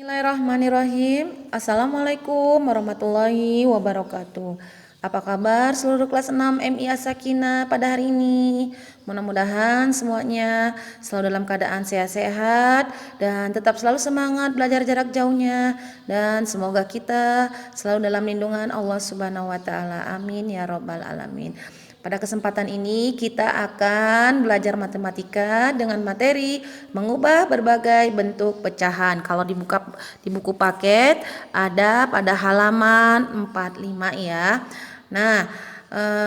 Bismillahirrahmanirrahim. Assalamualaikum warahmatullahi wabarakatuh. Apa kabar seluruh kelas 6 MI As-Sakinah pada hari ini? Mudah-mudahan semuanya selalu dalam keadaan sehat-sehat dan tetap selalu semangat belajar jarak jauhnya, dan semoga kita selalu dalam lindungan Allah Subhanahu wa taala. Amin ya rabbal alamin. Pada kesempatan ini kita akan belajar matematika dengan materi mengubah berbagai bentuk pecahan. Kalau di buku paket ada pada halaman 45 ya. Nah,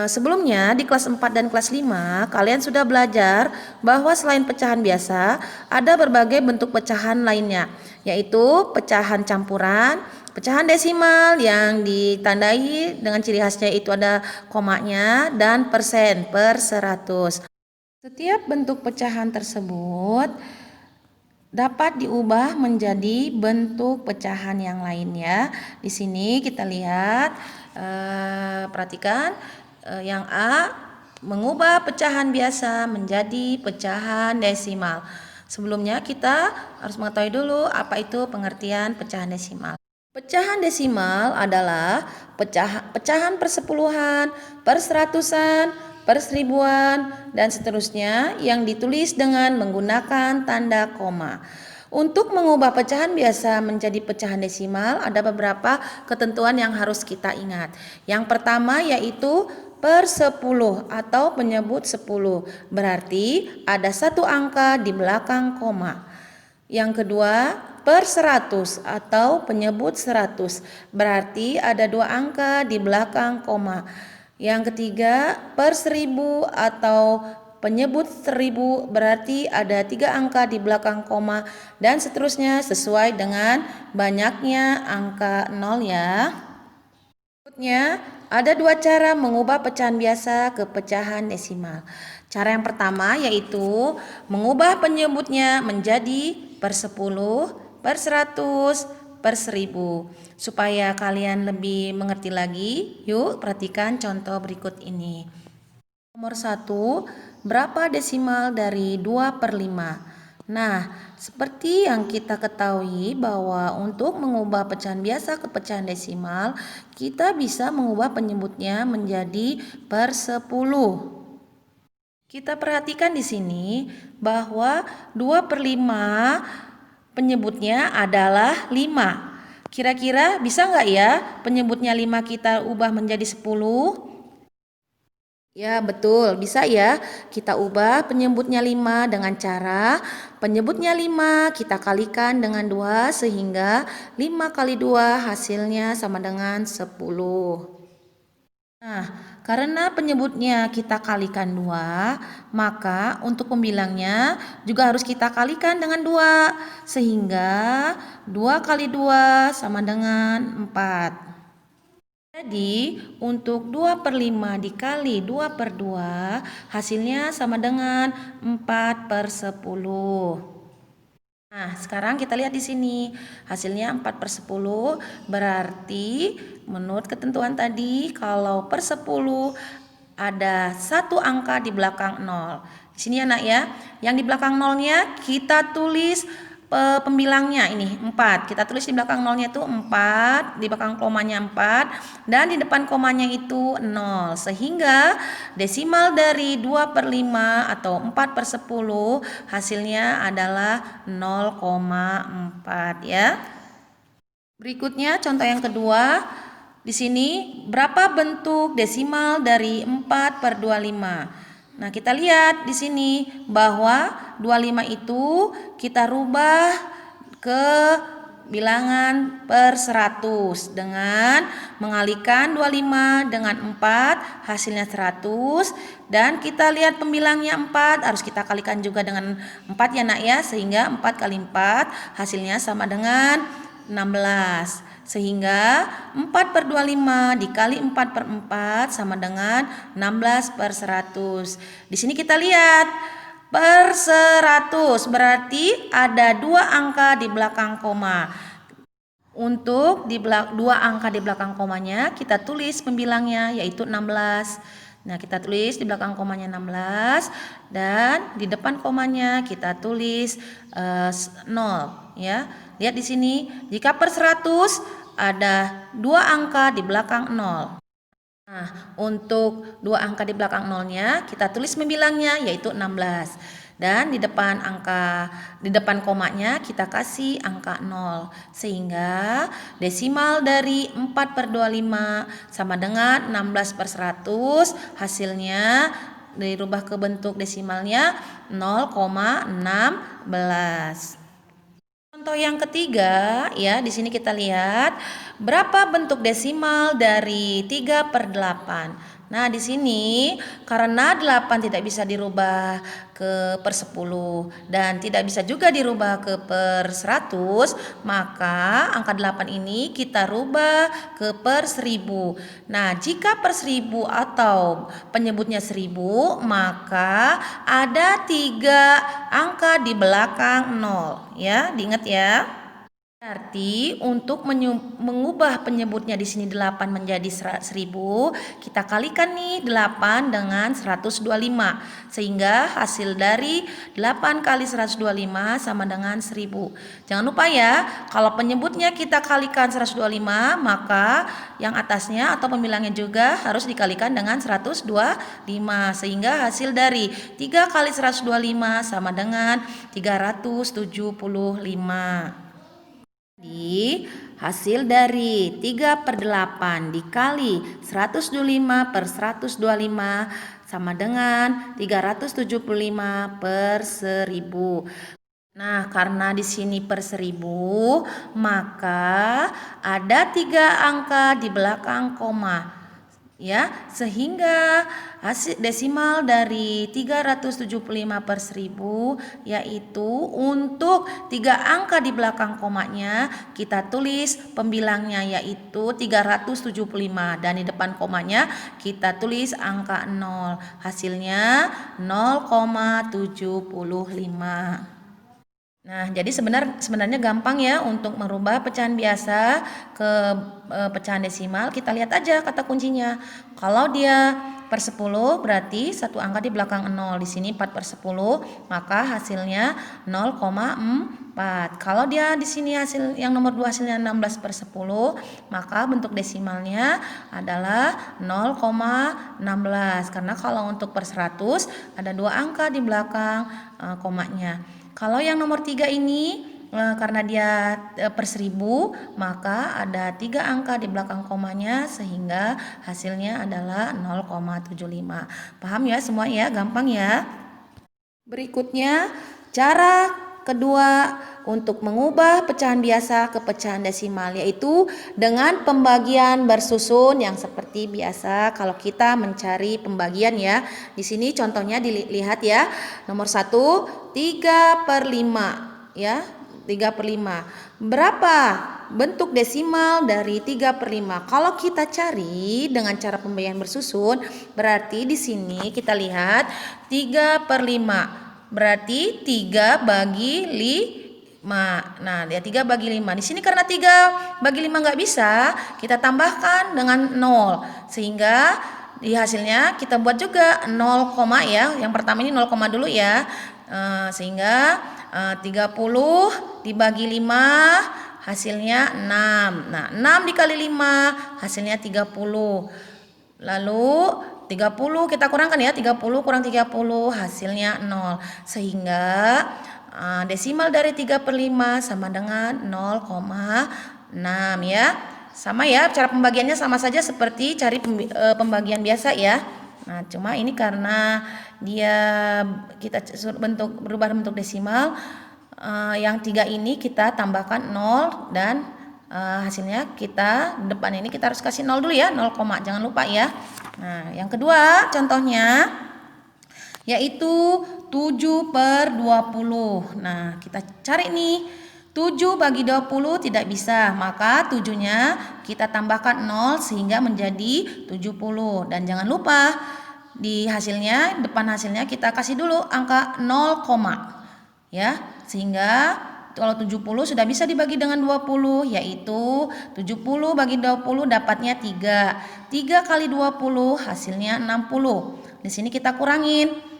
sebelumnya di kelas 4 dan kelas 5 kalian sudah belajar bahwa selain pecahan biasa ada berbagai bentuk pecahan lainnya, yaitu pecahan campuran, pecahan desimal yang ditandai dengan ciri khasnya itu ada komanya, dan persen per 100. Setiap bentuk pecahan tersebut dapat diubah menjadi bentuk pecahan yang lainnya. Di sini kita lihat, perhatikan, yang A mengubah pecahan biasa menjadi pecahan desimal. Sebelumnya kita harus mengetahui dulu apa itu pengertian pecahan desimal. Pecahan desimal adalah pecahan persepuluhan, perseratusan, perseribuan, dan seterusnya yang ditulis dengan menggunakan tanda koma. Untuk mengubah pecahan biasa menjadi pecahan desimal ada beberapa ketentuan yang harus kita ingat. Yang pertama yaitu per 10 atau penyebut 10, berarti ada satu angka di belakang koma. Yang kedua, per 100 atau penyebut 100, berarti ada dua angka di belakang koma. Yang ketiga, per 1000 atau penyebut 1000, berarti ada 3 angka di belakang koma, dan seterusnya sesuai dengan banyaknya angka 0 ya. Berikutnya, ada dua cara mengubah pecahan biasa ke pecahan desimal. Cara yang pertama yaitu mengubah penyebutnya menjadi per 10, per 100, per 1000. Supaya kalian lebih mengerti lagi, yuk perhatikan contoh berikut ini. Nomor 1, berapa desimal dari 2 per 5? Nah, seperti yang kita ketahui bahwa untuk mengubah pecahan biasa ke pecahan desimal, kita bisa mengubah penyebutnya menjadi per 10. Kita perhatikan di sini bahwa 2 per 5 penyebutnya adalah 5. Kira-kira bisa nggak ya penyebutnya 5 kita ubah menjadi 10? Ya betul, bisa ya. Kita ubah penyebutnya 5 dengan cara penyebutnya 5 kita kalikan dengan 2 sehingga 5 kali 2 hasilnya sama dengan 10. Nah, karena penyebutnya kita kalikan 2, maka untuk pembilangnya juga harus kita kalikan dengan 2 sehingga 2 kali 2 sama dengan 4. Jadi untuk 2 per 5 dikali 2 per 2 hasilnya sama dengan 4 per 10. Nah sekarang kita lihat di sini hasilnya 4 per 10, berarti menurut ketentuan tadi kalau per 10 ada satu angka di belakang 0. Di sini ya nak ya, yang di belakang 0-nya kita tulis pembilangnya ini 4. Kita tulis di belakang 0-nya itu 4, di belakang komanya 4, dan di depan komanya itu 0. Sehingga desimal dari 2 per 5 atau 4 per 10 hasilnya adalah 0,4 ya. Berikutnya contoh yang kedua. Di sini berapa bentuk desimal dari 4 per 25? Nah, kita lihat di sini bahwa 25 itu kita rubah ke bilangan per 100 dengan mengalihkan 25 dengan 4 hasilnya 100, dan kita lihat pembilangnya 4 harus kita kalikan juga dengan 4 ya nak ya, sehingga 4 kali 4 hasilnya sama dengan 16. Sehingga 4 per 25 dikali 4 per 4 sama dengan 16 per 100. Di sini kita lihat per 100 berarti ada dua angka di belakang koma. Untuk dua angka di belakang komanya kita tulis pembilangnya yaitu 16. Nah kita tulis di belakang komanya 16 dan di depan komanya kita tulis 0. ya. Lihat di sini, jika per 100 ada 2 angka di belakang 0. Nah, untuk 2 angka di belakang nolnya kita tulis membilangnya yaitu 16. Dan di depan komanya kita kasih angka 0. Sehingga desimal dari 4/25 sama dengan 16/100, hasilnya dirubah ke bentuk desimalnya 0,16. Contoh yang ketiga, ya, di sini kita lihat berapa bentuk desimal dari 3/8. Nah, di sini karena 8 tidak bisa dirubah ke per 10 dan tidak bisa juga dirubah ke per 100, maka angka 8 ini kita rubah ke per 1000. Nah, jika per 1000 atau penyebutnya 1000, maka ada 3 angka di belakang 0, ya, diingat ya. Berarti untuk mengubah penyebutnya di sini 8 menjadi 1000, kita kalikan nih 8 dengan 125. Sehingga hasil dari 8 kali 125 sama dengan 1000. Jangan lupa ya, kalau penyebutnya kita kalikan 125, maka yang atasnya atau pembilangnya juga harus dikalikan dengan 125. Sehingga hasil dari 3 kali 125 sama dengan 375. Jadi hasil dari 3/8 dikali 125/125 sama dengan 375/1000. Nah, karena di sini per 1000, maka ada 3 angka di belakang koma. Ya, sehingga hasil desimal dari 375/1000 yaitu untuk 3 angka di belakang komanya kita tulis pembilangnya yaitu 375 dan di depan komanya kita tulis angka 0. Hasilnya 0,75. Nah, jadi sebenarnya gampang ya untuk merubah pecahan biasa ke pecahan desimal. Kita lihat aja kata kuncinya. Kalau dia per 10 berarti satu angka di belakang 0. Di sini 4/10, maka hasilnya 0,4. Kalau dia di sini hasil yang nomor 2 hasilnya 16/10, maka bentuk desimalnya adalah 0,16. Karena kalau untuk per 100 ada 2 angka di belakang komanya. Kalau yang nomor 3 ini karena dia per 1000, maka ada 3 angka di belakang komanya sehingga hasilnya adalah 0,75. Paham ya semua ya? Gampang ya. Berikutnya cara kedua untuk mengubah pecahan biasa ke pecahan desimal, yaitu dengan pembagian bersusun yang seperti biasa kalau kita mencari pembagian ya. Di sini contohnya dilihat ya. Nomor 1, 3/5 ya. 3/5. Berapa bentuk desimal dari 3/5? Kalau kita cari dengan cara pembagian bersusun, berarti di sini kita lihat 3/5. Berarti 3 bagi 5. Nah, lihat 3 bagi 5. Di sini karena 3 bagi 5 nggak bisa, kita tambahkan dengan 0. Sehingga di hasilnya kita buat juga 0, ya. Yang pertama ini 0, dulu ya. Sehingga 30 dibagi 5 hasilnya 6. Nah, 6 dikali 5 hasilnya 30. Lalu 30 kita kurangkan ya, 30 kurang 30 hasilnya 0. Sehingga desimal dari 3/5 sama dengan 0,6 ya. Sama ya, cara pembagiannya sama saja seperti cari pembagian biasa ya. Nah, cuma ini karena kita berubah bentuk desimal, yang 3 ini kita tambahkan 0 dan hasilnya depan ini kita harus kasih 0 dulu ya, 0, jangan lupa ya. Nah, yang kedua contohnya yaitu 7/20. Nah, kita cari nih 7 bagi 20 tidak bisa, maka 7-nya kita tambahkan 0 sehingga menjadi 70. Dan jangan lupa di depan hasilnya kita kasih dulu angka 0, ya. Sehingga kalau 70 sudah bisa dibagi dengan 20, yaitu 70 bagi 20 dapatnya 3. 3 kali 20 hasilnya 60. Di sini kita kurangin.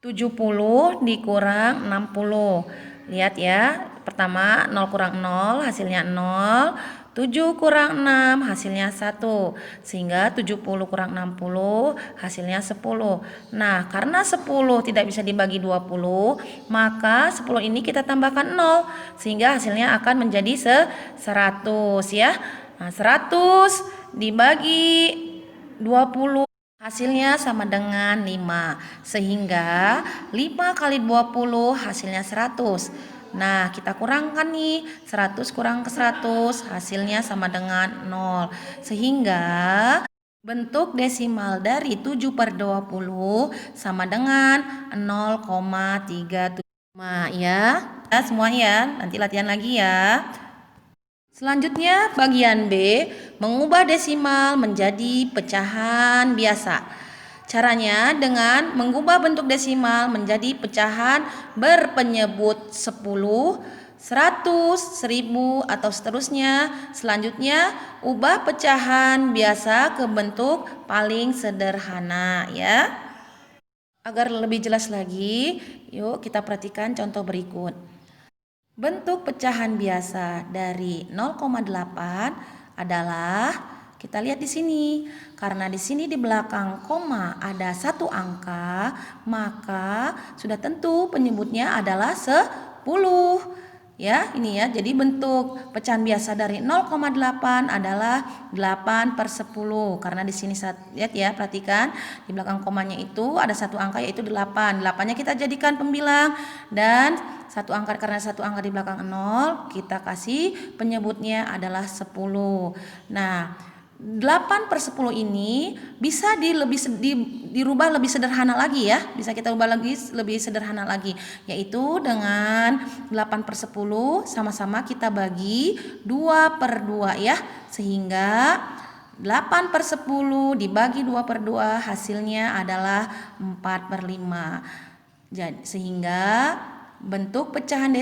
70 dikurang 60. Lihat ya, Pertama, 0 kurang 0 hasilnya 0, 7 kurang 6 hasilnya 1, sehingga 70 kurang 60 hasilnya 10. Nah, karena 10 tidak bisa dibagi 20, maka 10 ini kita tambahkan 0, sehingga hasilnya akan menjadi 100 ya. Nah, 100 dibagi 20 hasilnya sama dengan 5, sehingga 5 kali 20 hasilnya 100. Nah, kita kurangkan nih, 100 kurang ke 100 hasilnya sama dengan 0. Sehingga bentuk desimal dari 7/20 sama dengan 0,375 ya. Semua ya, nanti latihan lagi ya. Selanjutnya bagian B, mengubah desimal menjadi pecahan biasa. Caranya dengan mengubah bentuk desimal menjadi pecahan berpenyebut 10, 100, 1000 atau seterusnya. Selanjutnya ubah pecahan biasa ke bentuk paling sederhana ya. Agar lebih jelas lagi, yuk kita perhatikan contoh berikut. Bentuk pecahan biasa dari 0,8 adalah, kita lihat di sini, karena di sini di belakang koma ada satu angka, maka sudah tentu penyebutnya adalah 10. Ya, ini ya. Jadi bentuk pecahan biasa dari 0,8 adalah 8/10. Karena di sini lihat ya, perhatikan di belakang komanya itu ada satu angka yaitu 8. 8-nya kita jadikan pembilang dan karena satu angka di belakang 0, kita kasih penyebutnya adalah 10. Nah, 8/10 ini bisa dirubah lebih sederhana lagi ya. Bisa kita ubah lebih sederhana lagi, yaitu dengan 8/10 sama-sama kita bagi 2/2 ya. Sehingga 8/10 dibagi 2/2 hasilnya adalah 4/5. Sehingga bentuk pecahan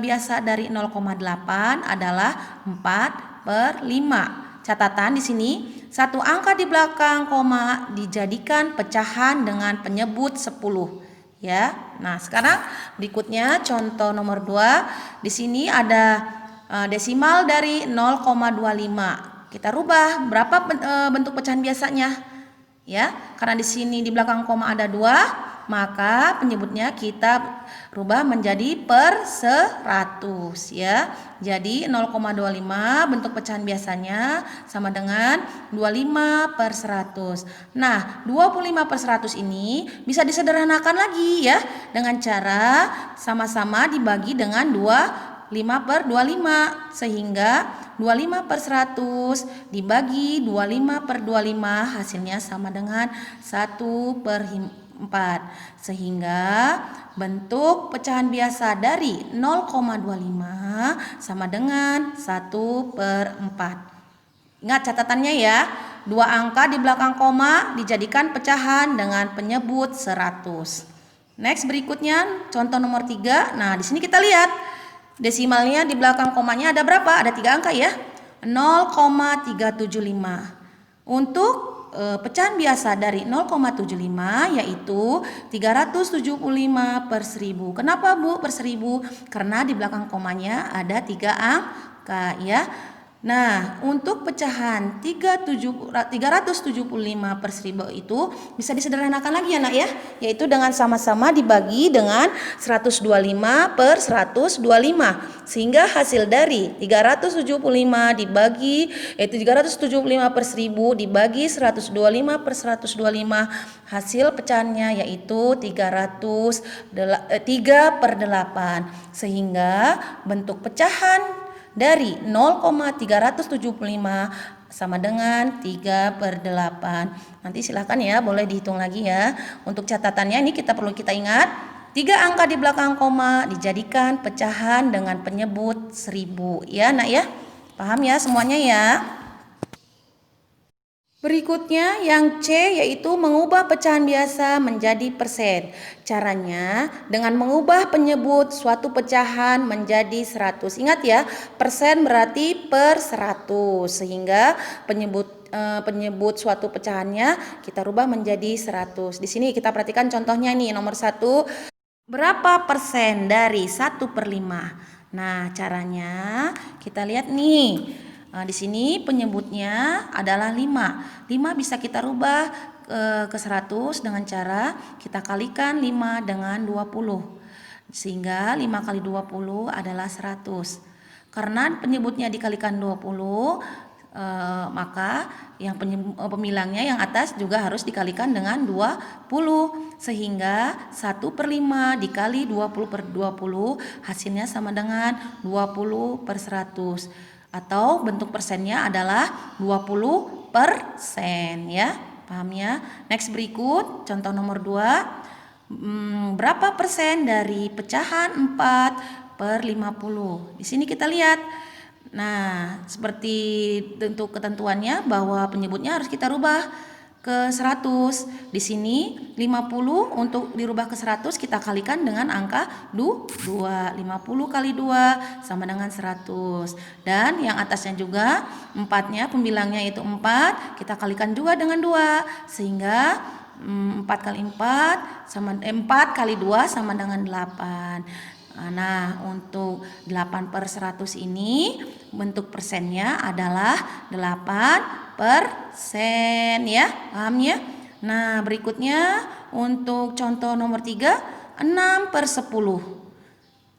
biasa dari 0,8 adalah 4/5. Catatan di sini, satu angka di belakang koma dijadikan pecahan dengan penyebut 10 ya. Nah, sekarang berikutnya contoh nomor 2. Di sini ada desimal dari 0,25. Kita rubah berapa bentuk pecahan biasanya? Ya, karena di sini di belakang koma ada 2, maka penyebutnya kita rubah menjadi per 100 ya. Jadi 0,25 bentuk pecahan biasanya sama dengan 25/100. Nah, 25/100 ini bisa disederhanakan lagi ya dengan cara sama-sama dibagi dengan 5/25, sehingga 25/100 dibagi 25/25 hasilnya sama dengan 1/4. Sehingga bentuk pecahan biasa dari 0,25 sama dengan 1/4. Ingat catatannya ya, dua angka di belakang koma dijadikan pecahan dengan penyebut 100. Next, berikutnya contoh nomor 3. Nah, di sini kita lihat desimalnya di belakang komanya ada berapa? Ada 3 angka ya. 0,375. Untuk pecahan biasa dari 0,75 yaitu 375/1000. Kenapa Bu per 1000? Karena di belakang komanya ada 3 angka ya. Nah, untuk pecahan 375/1000 itu bisa disederhanakan lagi ya nak ya, yaitu dengan sama-sama dibagi dengan 125/125, sehingga hasil dari 375 dibagi, yaitu 375/1000 dibagi 125/125, hasil pecahannya yaitu 3/8, sehingga bentuk pecahan dari 0,375 sama dengan 3/8. Nanti silahkan ya, boleh dihitung lagi ya. Untuk catatannya ini perlu kita ingat, 3 angka di belakang koma dijadikan pecahan dengan penyebut 1000 ya nak ya. Paham ya semuanya ya? Berikutnya yang C yaitu mengubah pecahan biasa menjadi persen. Caranya dengan mengubah penyebut suatu pecahan menjadi 100. Ingat ya, persen berarti per 100, sehingga penyebut suatu pecahannya kita rubah menjadi 100. Di sini kita perhatikan contohnya nih, nomor 1. Berapa persen dari 1/5? Nah, caranya kita lihat nih. Di sini penyebutnya adalah 5. 5 bisa kita rubah ke 100 dengan cara kita kalikan 5 dengan 20. Sehingga 5 kali 20 adalah 100. Karena penyebutnya dikalikan 20, maka yang pemilangnya yang atas juga harus dikalikan dengan 20, sehingga 1/5 dikali 20/20 hasilnya sama dengan 20/100, atau bentuk persennya adalah 20% ya. Paham ya? Next, berikut contoh nomor 2. Berapa persen dari pecahan 4/50? Di sini kita lihat. Nah, seperti bentuk ketentuannya bahwa penyebutnya harus kita rubah ke 100. Di sini 50 untuk dirubah ke 100 kita kalikan dengan angka 2. 50 kali 2 sama dengan 100. Dan yang atasnya juga 4-nya, pembilangnya itu 4, kita kalikan juga dengan 2, sehingga 4 kali 4 kali 2 sama dengan 8. Nah, untuk 8/100 ini bentuk persennya adalah 8% ya. Paham ya? Nah, berikutnya untuk contoh nomor 3, 6/10.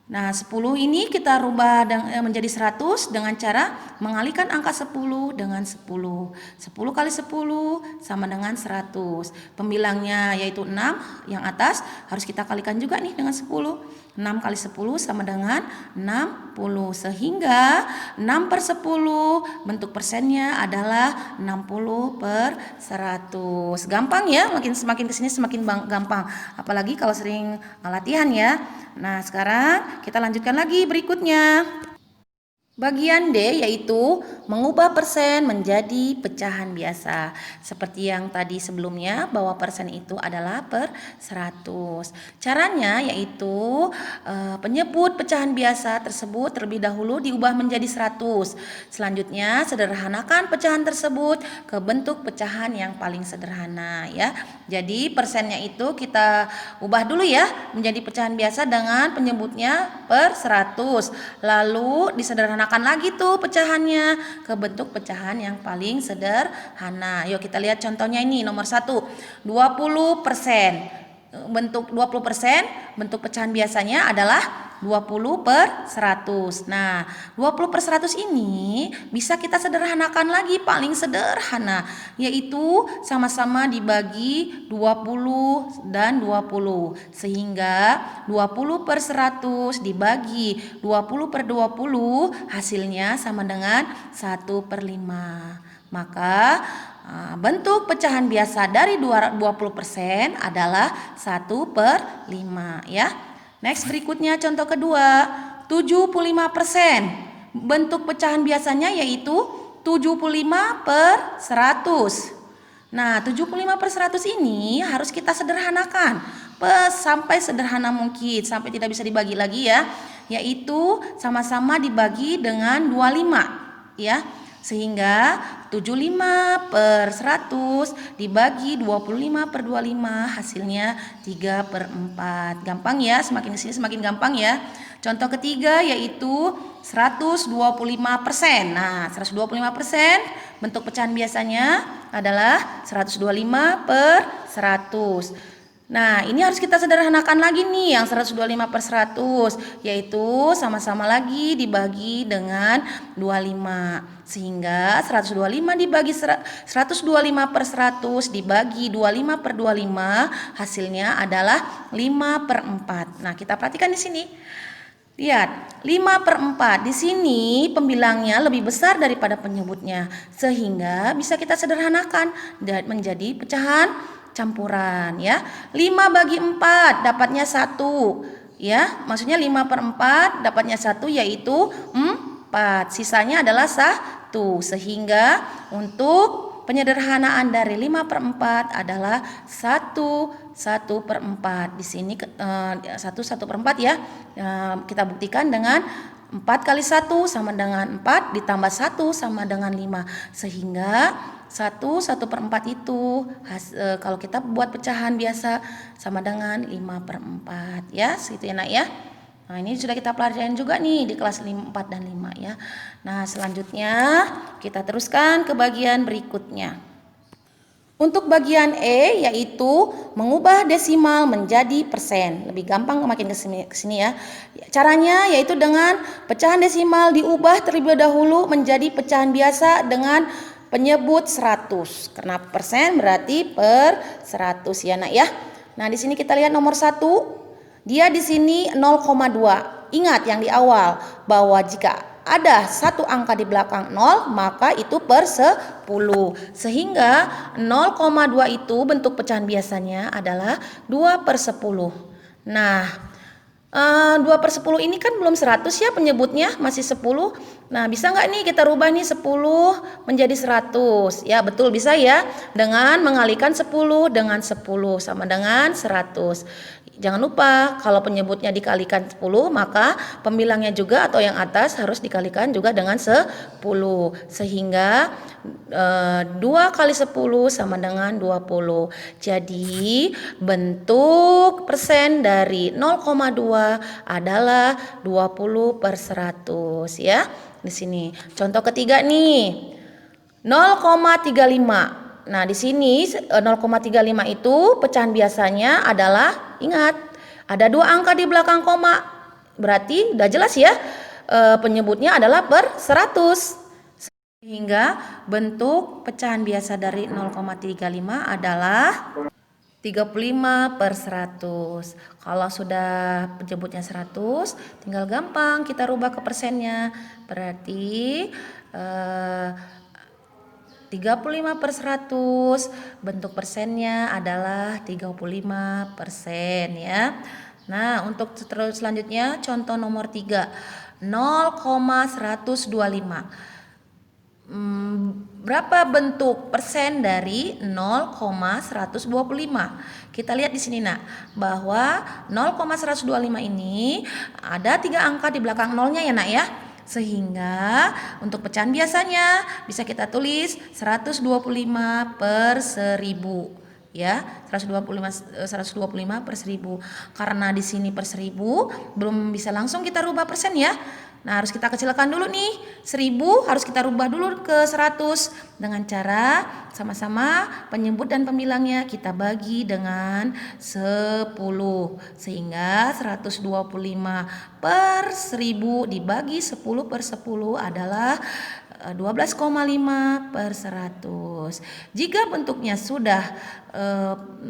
Nah, 10 ini kita rubah menjadi 100 dengan cara mengalihkan angka 10 dengan 10. 10 kali 10 sama dengan 100. Pembilangnya yaitu 6, yang atas harus kita kalikan juga nih dengan 10. 6 kali 10 sama dengan 60, sehingga 6/10 bentuk persennya adalah 60/100. Gampang ya, semakin kesini semakin gampang, apalagi kalau sering latihan ya. Nah, sekarang kita lanjutkan lagi berikutnya. Bagian D yaitu mengubah persen menjadi pecahan biasa. Seperti yang tadi sebelumnya bahwa persen itu adalah per 100. Caranya yaitu penyebut pecahan biasa tersebut terlebih dahulu diubah menjadi 100. Selanjutnya sederhanakan pecahan tersebut ke bentuk pecahan yang paling sederhana ya. Jadi persennya itu kita ubah dulu ya menjadi pecahan biasa dengan penyebutnya per 100. Lalu disederhanakan lagi tuh pecahannya ke bentuk pecahan yang paling sederhana. Yuk kita lihat contohnya ini nomor 1, 20%. Bentuk 20%, bentuk pecahan biasanya adalah 20/100. Nah, 20/100 ini bisa kita sederhanakan lagi paling sederhana, yaitu sama-sama dibagi 20 dan 20, sehingga 20/100 dibagi 20/20 hasilnya sama dengan 1/5. Maka bentuk pecahan biasa dari 20% adalah 1/5 ya. Next, berikutnya contoh kedua, 75%. Bentuk pecahan biasanya yaitu 75/100. Nah, 75/100 ini harus kita sederhanakan sampai sederhana mungkin, sampai tidak bisa dibagi lagi ya, yaitu sama-sama dibagi dengan 25 ya. Sehingga 75/100 dibagi 25/25 hasilnya 3/4. Gampang ya, semakin kesini semakin gampang ya. Contoh ketiga yaitu 125%. Nah, 125% bentuk pecahan biasanya adalah 125/100. Nah, ini harus kita sederhanakan lagi nih yang 125/100, yaitu sama-sama lagi dibagi dengan 25. Sehingga 125 dibagi 125/100 dibagi 25/25 hasilnya adalah 5/4. Nah, kita perhatikan di sini. Lihat, 5/4 di sini pembilangnya lebih besar daripada penyebutnya, sehingga bisa kita sederhanakan dan menjadi pecahan campuran ya. 5 bagi 4 dapatnya 1 ya. Maksudnya 5/4 dapatnya 1 yaitu 4. Sisanya adalah 1. Sehingga untuk penyederhanaan dari 5/4 adalah 1/4. Di sini 1/4 ya. Kita buktikan dengan 4 kali 1 sama dengan 4 ditambah 1 sama dengan 5. Sehingga 1/4 itu kalau kita buat pecahan biasa sama dengan 5/4 ya. Segitu ya nak ya. Nah, ini sudah kita pelajarin juga nih di kelas 4 dan 5 ya. Nah, selanjutnya kita teruskan ke bagian berikutnya. Untuk bagian E yaitu mengubah desimal menjadi persen. Lebih gampang makin ke sini ya. Caranya yaitu dengan pecahan desimal diubah terlebih dahulu menjadi pecahan biasa dengan penyebut 100. Karena persen berarti per 100 ya Nak ya. Nah, di sini kita lihat nomor 1. Dia di sini 0,2. Ingat yang di awal bahwa jika ada satu angka di belakang 0 maka itu per 10. Sehingga 0,2 itu bentuk pecahan biasanya adalah 2 per 10. Nah, 2 per 10 ini kan belum 100 ya penyebutnya, masih 10. Nah, bisa nggak nih kita rubah nih 10 menjadi 100? Ya, betul bisa ya. Dengan mengalihkan 10 dengan 10 sama dengan 100. Jangan lupa kalau penyebutnya dikalikan 10 maka pembilangnya juga atau yang atas harus dikalikan juga dengan 10. Sehingga 2 kali 10 sama dengan 20. Jadi bentuk persen dari 0,2 adalah 20 per 100 ya. Di sini contoh ketiga nih 0,35. Nah, di sini 0,35 itu pecahan biasanya adalah, ingat, ada dua angka di belakang koma. Berarti udah jelas ya, penyebutnya adalah per 100. Sehingga bentuk pecahan biasa dari 0,35 adalah 35 per 100. Kalau sudah penyebutnya 100, tinggal gampang kita rubah ke persennya. Berarti 35 per 100 bentuk persennya adalah 35% ya. Nah, untuk selanjutnya contoh nomor 3 0,125. Berapa bentuk persen dari 0,125? Kita lihat di sini Nak, bahwa 0,125 ini ada 3 angka di belakang nolnya ya Nak ya. Sehingga untuk pecahan biasanya bisa kita tulis 125 per 1000 ya, 125 per 1000. Karena di sini per 1000 belum bisa langsung kita rubah persen ya. Nah, harus kita kecilkan dulu nih. 1000 harus kita rubah dulu ke 100 dengan cara sama-sama penyebut dan pembilangnya kita bagi dengan 10. Sehingga 125 per 1000 dibagi 10 per 10 adalah 12,5 per 100. Jika bentuknya sudah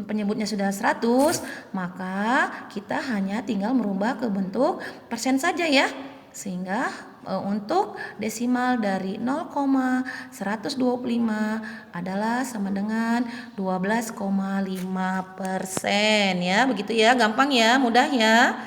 penyebutnya sudah 100, maka kita hanya tinggal merubah ke bentuk persen saja ya. Sehingga untuk desimal dari 0,125 adalah sama dengan 12,5% ya. Begitu ya, gampang ya, mudah ya.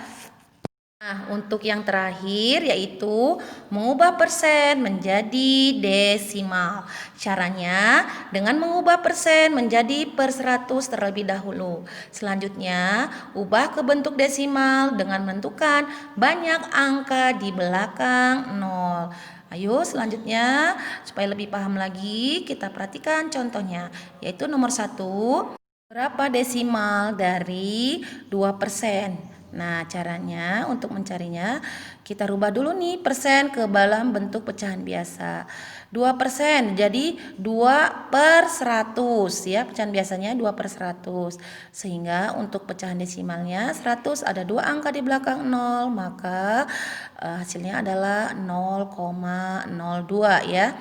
Nah, untuk yang terakhir yaitu mengubah persen menjadi desimal. Caranya dengan mengubah persen menjadi per 100 terlebih dahulu. Selanjutnya, ubah ke bentuk desimal dengan menentukan banyak angka di belakang 0. Ayo selanjutnya supaya lebih paham lagi kita perhatikan contohnya, yaitu nomor 1. Berapa desimal dari 2%? Nah, caranya untuk mencarinya kita rubah dulu nih persen ke dalam bentuk pecahan biasa. 2% jadi 2 per 100 ya, pecahan biasanya 2 per 100. Sehingga untuk pecahan desimalnya 100 ada 2 angka di belakang 0, maka hasilnya adalah 0,02 ya.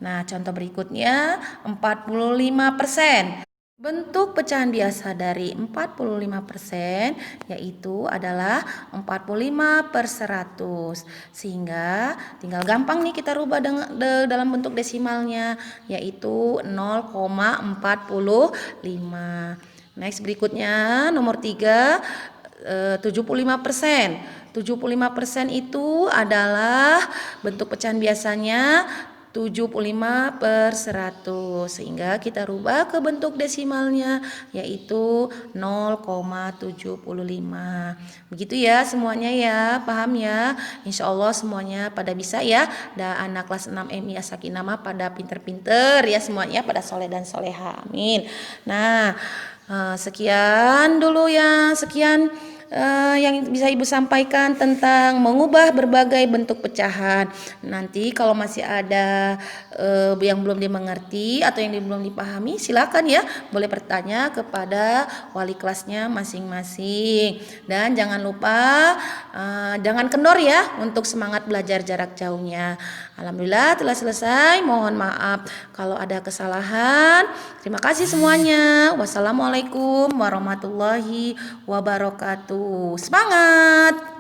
Nah, contoh berikutnya 45%. Bentuk pecahan biasa dari 45% yaitu adalah 45 per 100. Sehingga tinggal gampang nih kita rubah dalam bentuk desimalnya yaitu 0,45. Next berikutnya nomor 3 75%. 75% itu adalah bentuk pecahan biasanya 75 per 100, sehingga kita rubah ke bentuk desimalnya yaitu 0,75. Begitu ya semuanya ya, paham ya? Insya Allah semuanya pada bisa ya. Dan anak kelas 6 MI As-Sakinah pada pinter-pinter ya semuanya, pada soleh dan soleha, amin. Nah, sekian dulu ya, sekian yang bisa Ibu sampaikan tentang mengubah berbagai bentuk pecahan. Nanti kalau masih ada yang belum dimengerti atau yang belum dipahami, silakan ya, boleh bertanya kepada wali kelasnya masing-masing. Dan jangan lupa jangan kendor ya untuk semangat belajar jarak jauhnya. Alhamdulillah telah selesai. Mohon maaf kalau ada kesalahan. Terima kasih semuanya. Wassalamualaikum warahmatullahi wabarakatuh. Semangat!